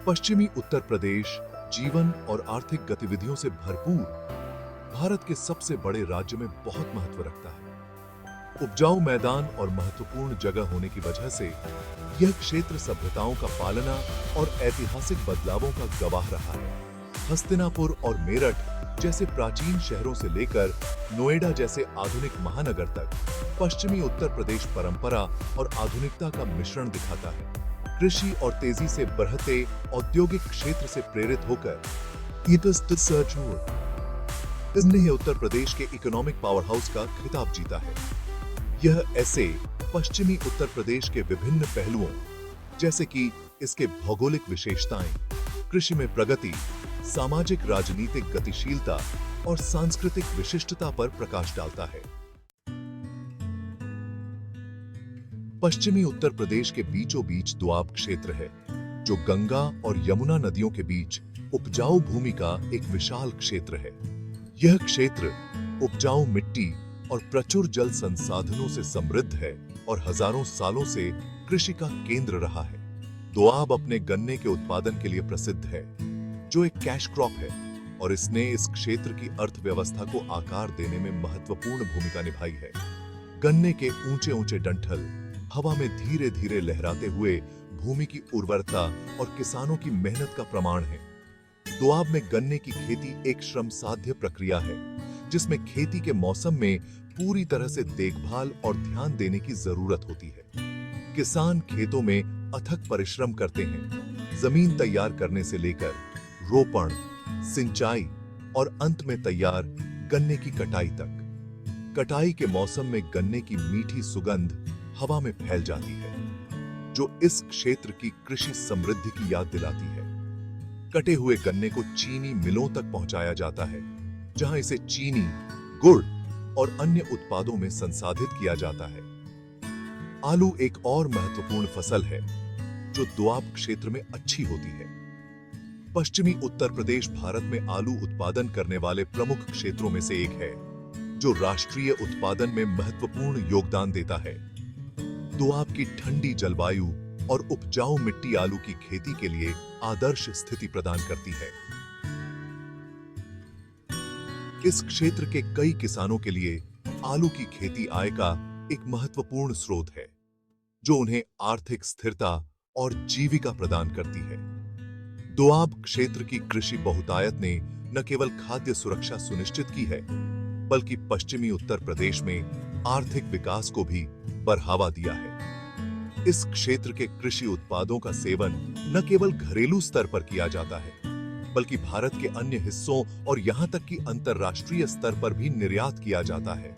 पश्चिमी उत्तर प्रदेश जीवन और आर्थिक गतिविधियों से भरपूर भारत के सबसे बड़े राज्य में बहुत महत्व रखता है। उपजाऊ मैदान और महत्वपूर्ण जगह होने की वजह से यह क्षेत्र सभ्यताओं का पालना और ऐतिहासिक बदलावों का गवाह रहा है। हस्तिनापुर और मेरठ जैसे प्राचीन शहरों से लेकर नोएडा जैसे आधुनिक महानगर तक पश्चिमी उत्तर प्रदेश परंपरा और आधुनिकता का मिश्रण दिखाता है। कृषि और तेजी से बढ़ते औद्योगिक क्षेत्र से प्रेरित होकर इसने उत्तर प्रदेश के इकोनॉमिक पावर हाउस का खिताब जीता है। यह ऐसे पश्चिमी उत्तर प्रदेश के विभिन्न पहलुओं जैसे कि इसके भौगोलिक विशेषताएं, कृषि में प्रगति, सामाजिक राजनीतिक गतिशीलता और सांस्कृतिक विशिष्टता पर प्रकाश डालता है। पश्चिमी उत्तर प्रदेश के बीचों बीच दोआब क्षेत्र है, जो गंगा और यमुना नदियों के बीच उपजाऊ भूमि का एक विशाल क्षेत्र है। यह क्षेत्र उपजाऊ मिट्टी और प्रचुर जल संसाधनों से समृद्ध है और हजारों सालों से कृषि का केंद्र रहा है। दोआब अपने गन्ने के उत्पादन के लिए प्रसिद्ध है, जो एक कैश क्रॉप है, और इसने इस क्षेत्र की अर्थव्यवस्था को आकार देने में महत्वपूर्ण भूमिका निभाई है। गन्ने के ऊंचे ऊंचे डंठल हवा में धीरे धीरे लहराते हुए भूमि की उर्वरता और किसानों की मेहनत का प्रमाण है। दोआब में गन्ने की खेती एक श्रम साध्य प्रक्रिया है, जिसमें खेती के मौसम में पूरी तरह से देखभाल और ध्यान देने की जरूरत होती है। किसान खेतों में अथक परिश्रम करते हैं, जमीन तैयार करने से लेकर रोपण, सिंचाई और अंत में तैयार गन्ने की कटाई तक। कटाई के मौसम में गन्ने की मीठी सुगंध हवा में फैल जाती है, जो इस क्षेत्र की कृषि समृद्धि की याद दिलाती है। कटे हुए गन्ने को चीनी मिलों तक पहुंचाया जाता है, जहां इसे चीनी, गुड़ और अन्य उत्पादों में संसाधित किया जाता है। आलू एक और महत्वपूर्ण फसल है, जो दोआब क्षेत्र में अच्छी होती है। पश्चिमी उत्तर प्रदेश भारत में आलू उत्पादन करने वाले प्रमुख क्षेत्रों में से एक है, जो राष्ट्रीय उत्पादन में महत्वपूर्ण योगदान देता है। दोआब की ठंडी जलवायु और उपजाऊ मिट्टी आलू की खेती के लिए आदर्श स्थिति प्रदान करती है। इस क्षेत्र के कई किसानों के लिए आलू की खेती आय का एक महत्वपूर्ण स्रोत है, जो उन्हें आर्थिक स्थिरता और जीविका प्रदान करती है। दोआब क्षेत्र की कृषि बहुतायत ने न केवल खाद्य सुरक्षा सुनिश्चित की है, बल्कि पश्चिमी उत्तर प्रदेश में आर्थिक विकास को भी बढ़ावा दिया है। इस क्षेत्र के कृषि उत्पादों का सेवन न केवल घरेलू स्तर पर किया जाता है, बल्कि भारत के अन्य हिस्सों और यहां तक कि अंतर्राष्ट्रीय स्तर पर भी निर्यात किया जाता है।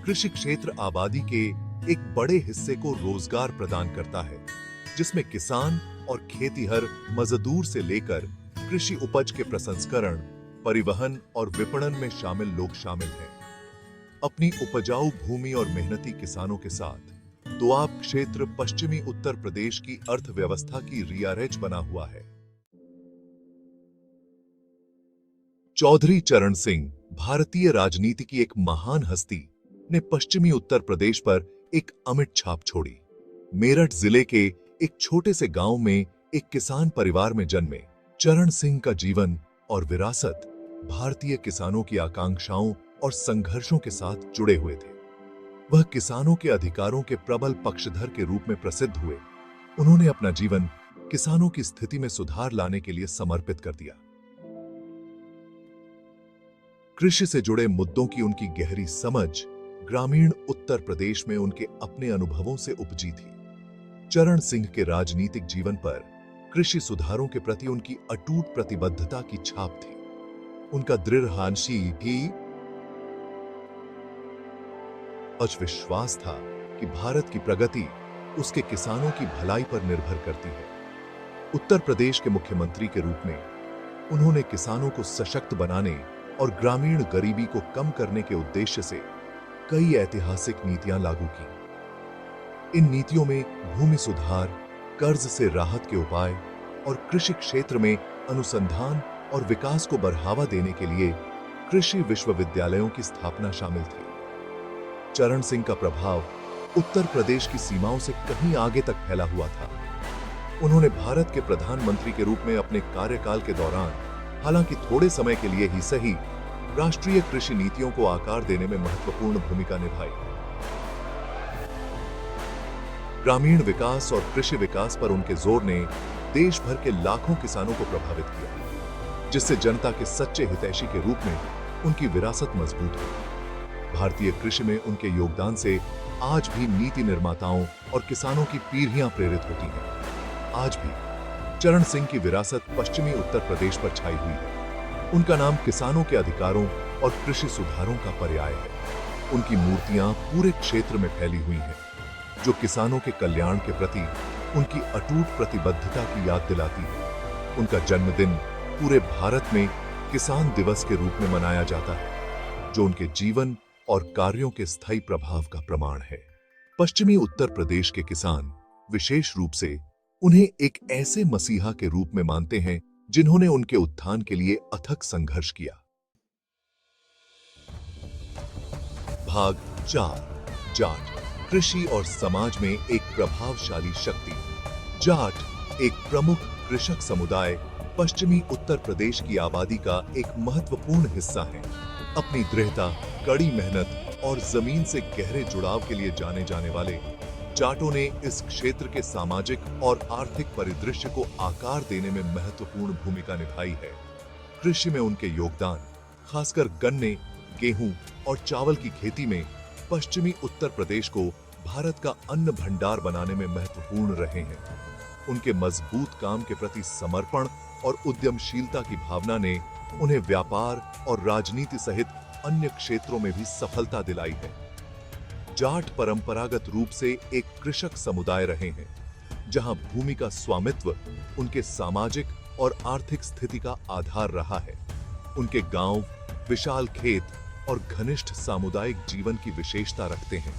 कृषि क्षेत्र आबादी के एक बड़े हिस्से को रोजगार प्रदान करता है, जिसमें किसान और खेतीहर मजदूर से लेकर कृषि उपज के प्रसंस्करण, परिवहन और विपणन में शामिल लोग शामिल हैं। अपनी उपजाऊ भूमि और मेहनती किसानों के साथ दोआब क्षेत्र पश्चिमी उत्तर प्रदेश की अर्थव्यवस्था की रीढ़ बना हुआ है। चौधरी चरण सिंह भारतीय राजनीति की एक महान हस्ती ने पश्चिमी उत्तर प्रदेश पर एक अमिट छाप छोड़ी। मेरठ जिले के एक छोटे से गांव में एक किसान परिवार में जन्मे चरण सिंह का जीवन और विरासत भारतीय किसानों की आकांक्षाओं और संघर्षों के साथ जुड़े हुए थे। वह किसानों के अधिकारों के प्रबल पक्षधर के रूप में प्रसिद्ध हुए। उन्होंने अपना जीवन किसानों की स्थिति में सुधार लाने के लिए समर्पित कर दिया। कृषि से जुड़े मुद्दों की उनकी गहरी समझ ग्रामीण उत्तर प्रदेश में उनके अपने अनुभवों से उपजी थी। चरण सिंह के राजनीतिक जीवन पर कृषि सुधारों के प्रति उनकी अटूट प्रतिबद्धता की छाप थी। उनका दृढ़ विश्वास था कि भारत की प्रगति उसके किसानों की भलाई पर निर्भर करती है। उत्तर प्रदेश के मुख्यमंत्री के रूप में उन्होंने किसानों को सशक्त बनाने और ग्रामीण गरीबी को कम करने के उद्देश्य से कई ऐतिहासिक नीतियां लागू की। इन नीतियों में भूमि सुधार, कर्ज से राहत के उपाय और कृषि क्षेत्र में अनुसंधान और विकास को बढ़ावा देने के लिए कृषि विश्वविद्यालयों की स्थापना शामिल थी। चरण सिंह का प्रभाव उत्तर प्रदेश की सीमाओं से कहीं आगे तक फैला हुआ था। उन्होंने भारत के प्रधानमंत्री के रूप में अपने कार्यकाल के दौरान, हालांकि थोड़े समय के लिए ही सही, राष्ट्रीय कृषि नीतियों को आकार देने में महत्वपूर्ण भूमिका निभाई। ग्रामीण विकास और कृषि विकास पर उनके जोर ने देश भर के लाखों किसानों को प्रभावित किया, जिससे जनता के सच्चे हितैषी के रूप में उनकी विरासत मजबूत हुई। भारतीय कृषि में उनके योगदान से आज भी नीति निर्माताओं और किसानों की पीढ़ियां प्रेरित होती हैं। आज भी चरण सिंह की विरासत पश्चिमी उत्तर प्रदेश पर छाई हुई है। उनका नाम किसानों के अधिकारों और कृषि सुधारों का पर्याय है। उनकी मूर्तियां पूरे क्षेत्र में फैली हुई हैं, जो किसानों के कल्याण के प्रति उनकी अटूट प्रतिबद्धता की याद दिलाती है। उनका जन्मदिन पूरे भारत में किसान दिवस के रूप में मनाया जाता है, जो उनके जीवन और कार्यों के स्थायी प्रभाव का प्रमाण है। पश्चिमी उत्तर प्रदेश के किसान विशेष रूप से उन्हें एक ऐसे मसीहा के रूप में मानते हैं जिन्होंने उनके उत्थान के लिए अथक संघर्ष किया। भाग 4, जाट, कृषि और समाज में एक प्रभावशाली शक्ति। जाट एक प्रमुख कृषक समुदाय पश्चिमी उत्तर प्रदेश की आबादी का एक महत्वपूर्ण हिस्सा है। अपनी दृढ़ता, कड़ी मेहनत और जमीन से गहरे जुड़ाव के लिए जाने जाने वाले जाटों ने इस क्षेत्र के सामाजिक और आर्थिक परिदृश्य को आकार देने में महत्वपूर्ण भूमिका निभाई है। कृषि में उनके योगदान, खासकर गन्ने, गेहूं और चावल की खेती में पश्चिमी उत्तर प्रदेश को भारत का अन्न भंडार बनाने में महत्वपूर्ण रहे हैं। उनके मजबूत काम के प्रति समर्पण और उद्यमशीलता की भावना ने उन्हें व्यापार और राजनीति सहित अन्य क्षेत्रों में भी सफलता दिलाई है। जाट परंपरागत रूप से एक कृषक समुदाय रहे हैं, जहां भूमि का स्वामित्व उनके सामाजिक और आर्थिक स्थिति का आधार रहा है। उनके गांव विशाल खेत और घनिष्ठ सामुदायिक जीवन की विशेषता रखते हैं,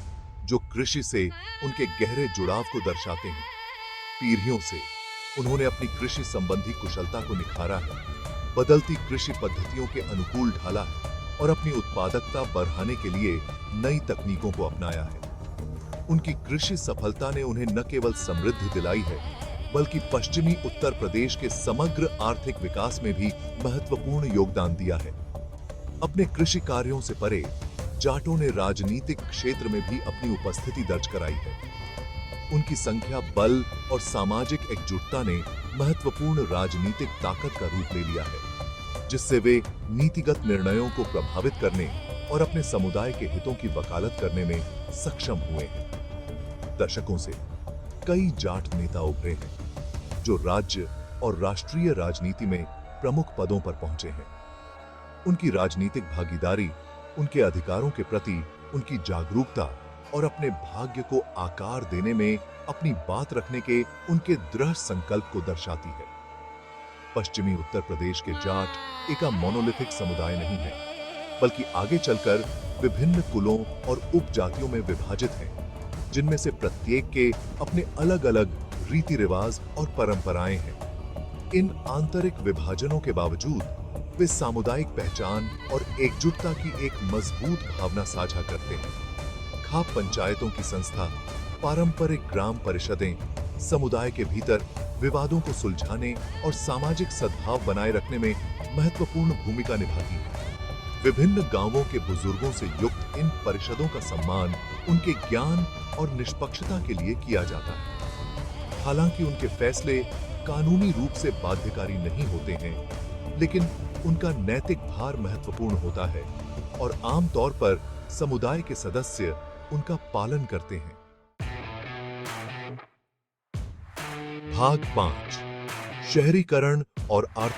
जो कृषि से उनके गहरे जुड़ाव को दर्शाते हैं। पीढ़ियों से उन्होंने अपनी कृषि संबंधी कुशलता को निखारा है, बदलती कृषि पद्धतियों के अनुकूल ढाला है और अपनी उत्पादकता बढ़ाने के लिए नई तकनीकों को अपनाया है। उनकी कृषि सफलता ने उन्हें न केवल समृद्धि दिलाई है, बल्कि पश्चिमी उत्तर प्रदेश के समग्र आर्थिक विकास में भी महत्वपूर्ण योगदान दिया है। अपने कृषि कार्यों से परे जाटों ने राजनीतिक क्षेत्र में भी अपनी उपस्थिति दर्ज कराई है। उनकी संख्या, बल और सामाजिक एकजुटता ने महत्वपूर्ण राजनीतिक ताकत का रूप ले लिया है, जिससे वे नीतिगत निर्णयों को प्रभावित करने और अपने समुदाय के हितों की वकालत करने में सक्षम हुए हैं। दशकों से कई जाट नेता उभरे हैं, जो राज्य और राष्ट्रीय राजनीति में प्रमुख पदों पर पहुंचे हैं। उनकी राजनीतिक भागीदारी उनके अधिकारों के प्रति उनकी जागरूकता और अपने भाग्य को आकार देने में अपनी बात रखने के उनके दृढ़ संकल्प को दर्शाती है। पश्चिमी उत्तर प्रदेश के जाट एक मोनोलिथिक समुदाय नहीं है, बल्कि आगे चलकर विभिन्न कुलों और उपजातियों में विभाजित हैं, जिनमें से प्रत्येक के अपने अलग-अलग रीति रिवाज और परंपराएं हैं। इन आंतरिक विभाजनों के बावजूद वे सामुदायिक पहचान और एकजुटता की एक मजबूत भावना साझा करते हैं। खाप पंचायतों की संस्था, पारंपरिक ग्राम परिषदें समुदाय के भीतर विवादों को सुलझाने और सामाजिक सद्भाव बनाए रखने में महत्वपूर्ण भूमिका निभाती हैं। विभिन्न गांवों के बुजुर्गों से युक्त इन परिषदों का सम्मान उनके ज्ञान और निष्पक्षता के लिए किया जाता है। हालांकि उनके फैसले कानूनी रूप से बाध्यकारी नहीं होते हैं, लेकिन उनका नैतिक भार महत्वपूर्ण होता है और आमतौर पर समुदाय के सदस्य उनका पालन करते हैं। भाग 5, शहरीकरण और